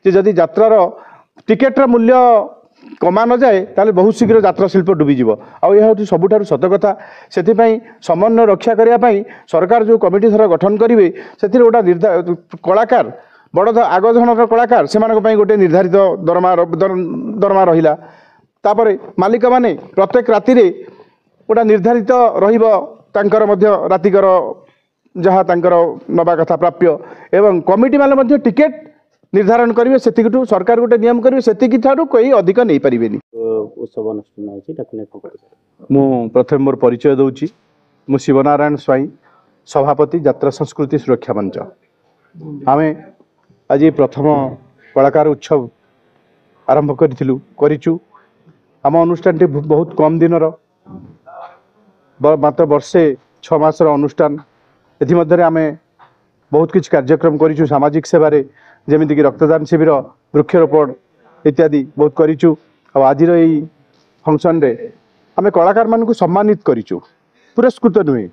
जे जदि यात्रार टिकेटर मूल्य कमा न जाए ताले बहुत शीघ्र यात्रा शिल्प डूबीज आउ सबुठ सत कथा से समन्वय रक्षा करने सरकार जो कमिटी थर गठन करेंगे से गोटा कलाकार बड़ आग धरणर कलाकार से गोटे निर्धारित दरमा रहा तापर मालिक माने प्रत्येक राति गोटा निर्धारित रातिकर जहाँ नवा कथा प्राप्य एवं कमिटी माने टिकेट निर्धारण करेंगे से सरकार गोटे नियम करेंगे से कोई अधिक नहीं पारे। मु प्रथम मोर परिचय दूची मु शिवनारायण स्वाई सभापति यात्रा संस्कृति सुरक्षा मंच। आम आज प्रथम कलाकार उत्सव आरंभ करूँ आम अनुष्ठान बहुत कम दिन मात्र वर्षे 6 मासर अनुष्ठान एमध्य आम बहुत किसी कार्यक्रम करूँ सामाजिक सेवार जमीक रक्तदान शिविर वृक्षरोपण इत्यादि बहुत करूँ आज फंक्शन रे आम कलाकार मान सम्मानित करूँ पुरस्कृत नुहे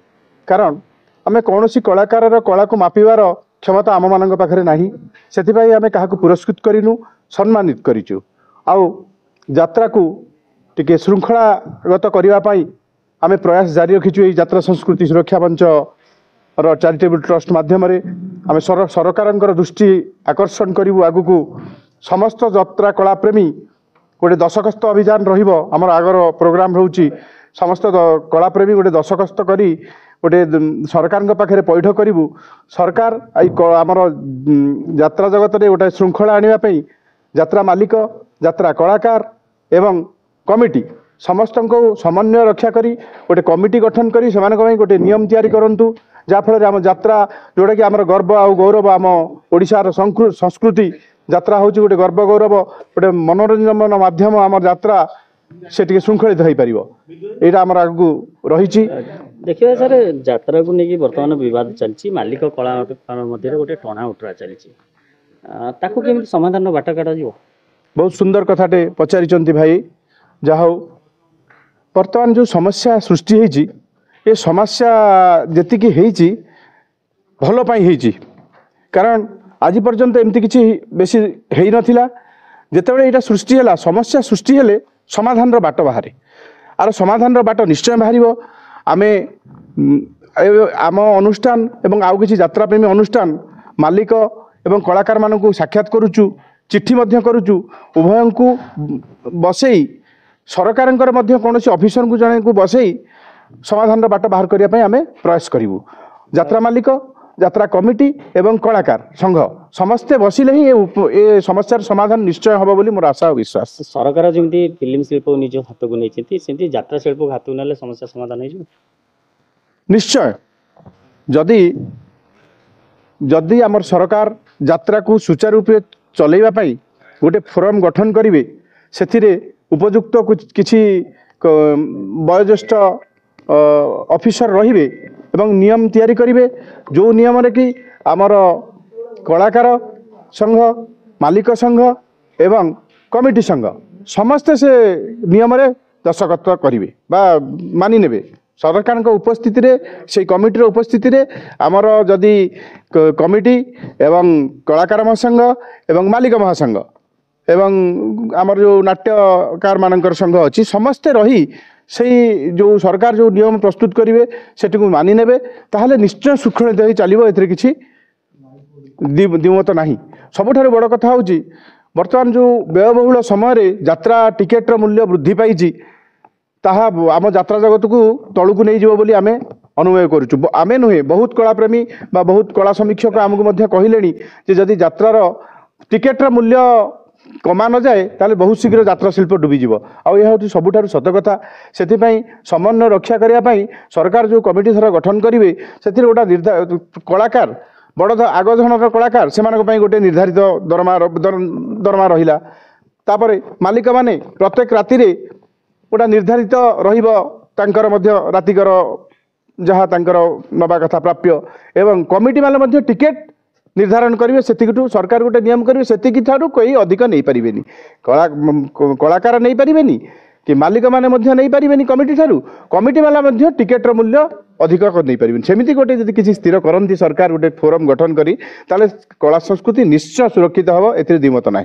कारण आम कौन कलाकार कला को मापिबार क्षमता आम मान पाखे ना से आम क्या पुरस्कृत करूँ सम्मानित करूँ आउ यात्रा को टिके श्रृंखलागत करने आम प्रयास जारी रखीचु यात्रा संस्कृति सुरक्षा मंच चैरिटेबल ट्रस्ट माध्यम आम सरकार दृष्टि आकर्षण करूँ आगु समस्त यात्रा कला प्रेमी गोटे दशकस्त अभियान रमर आगर प्रोग्राम रोचे समस्त कला प्रेमी गोटे दशकस्त करी गोटे सरकार पाखे पैठ करूँ सरकार आमर यात्रा जगत में गोटे श्रृंखला आने यात्रा मालिक यात्रा कलाकार एवं कमिटी समस्त को समन्वय रक्षा करी गोटे कमिटी गठन करी से गोटे नियम तैयारी करंतु जाफल आम यात्रा जोटा कि आम गर्व आ गौरव आम ओडिशार संस्कृति यात्रा हूँ गोटे गर्व गौरव गोटे मनोरंजन माध्यम आम यात्रा से श्रृंखलित हो पार यहाँ आम आगू रही। देखिए सर यात्रा को लेकिन बर्तमान विवाद चलती मालिक कलाकार मध्य गोटे टणा उटरा चलती केमी समाधान बाट काटा बहुत सुंदर कथाटे पचारि भाई जहा बर्तमान जो समस्या सृष्टि होती ये समस्या जी भल पाई कारण आज पर्यंत एमती किसी बेसी है नाला जिते यहाँ सृष्टि है समस्या सृष्टि हेले समाधान बाट बाहर आर समाधान बाट निश्चय बाहर आमे आम अनुष्ठान एवं आउ किसी यात्रा प्रेमी अनुष्ठान मालिक एवं कलाकार मानू साक्षात करुचु चिट्ठी करुचु उभय को बसई सरकार कौन ऑफिसर को जड़े को बसई समाधान बाट बाहर करने आम प्रयास करूँ यात्रा मालिक यात्रा कमिटी एवं कलाकार संघ समस्ते बसिले ही ये समस्यार समाधान निश्चय हम बोली मोर आशा और विश्वास। सरकार जमी फिल्म शिल्प निज हाथ को नहीं यात्रा शिल्प हाथ को ना समस्या समाधान हो निश्चय जदि जदि आमर सरकार यात्रा को सुचारू रूप चलैवाई गोटे फोरम गठन करेंगे से उपयुक्त किसी वयोज्येष्ठ ऑफिसर रहिबे एवं नियम तैयारी करेंगे जो नियम रे कि आमर कलाकार संघ मालिक संघ एवं कमिटी संघ समस्ते से नियम रे दस्तखत करेंगे बा मानि नेबे सरकार उपस्थिति रे से कमिटी उपस्थिति रे आमर जदि कमिटी एवं कलाकार महासंघ एवं मालिक महासंघ एवं आमर जो नाट्यकार मानकर संघ अच्छी समस्ते रही से जो सरकार जो नियम प्रस्तुत करेंगे से मानि नेबे ताहले निश्चय सुखलित हो चलो ए किसी द्विमत ना सबुठ बड़ कथा हूँ बर्तमान जो व्ययबहुल समय यात्रा टिकेटर मूल्य वृद्धि पाई ताहा आम यात्रा जगत को तलू को नहीं जीव बोली आमे अनुमय करुचु आमे नुहे बहुत कलाप्रेमी बा बहुत कला समीक्षक आमको कहले जदि यात्रार टिकेटर मूल्य कमा न जाए ताले बहुत शीघ्र यात्रा शिल्प डूबीज आउ यहाँ सबुठ सत कथा से समन्वय रक्षा करने सरकार जो कमिटी थर गठन करेंगे से गोटा कलाकार बड़ आग धरणर कलाकार से गोटे निर्धारित दरमा रहा तापर मालिक माने प्रत्येक राति गोटा निर्धारित रातिकर जहाँ नवा कथा प्राप्य एवं कमिटी माने टिकेट निर्धारण करेंगे से सरकार गोटे नियम करेंगे से कोई अधिक नहीं पारे कलाकार नहीं पारे कि मालिक मैंने नहीं पारे कमिटी ठारू कमिटी वाला टिकेटर मूल्य अधिक नहीं पारे सेमती गोटे जब किसी स्थिर करती सरकार गोटे फोरम गठन करी ताले कला संस्कृति निश्चय सुरक्षित हम ए द्विमत ना।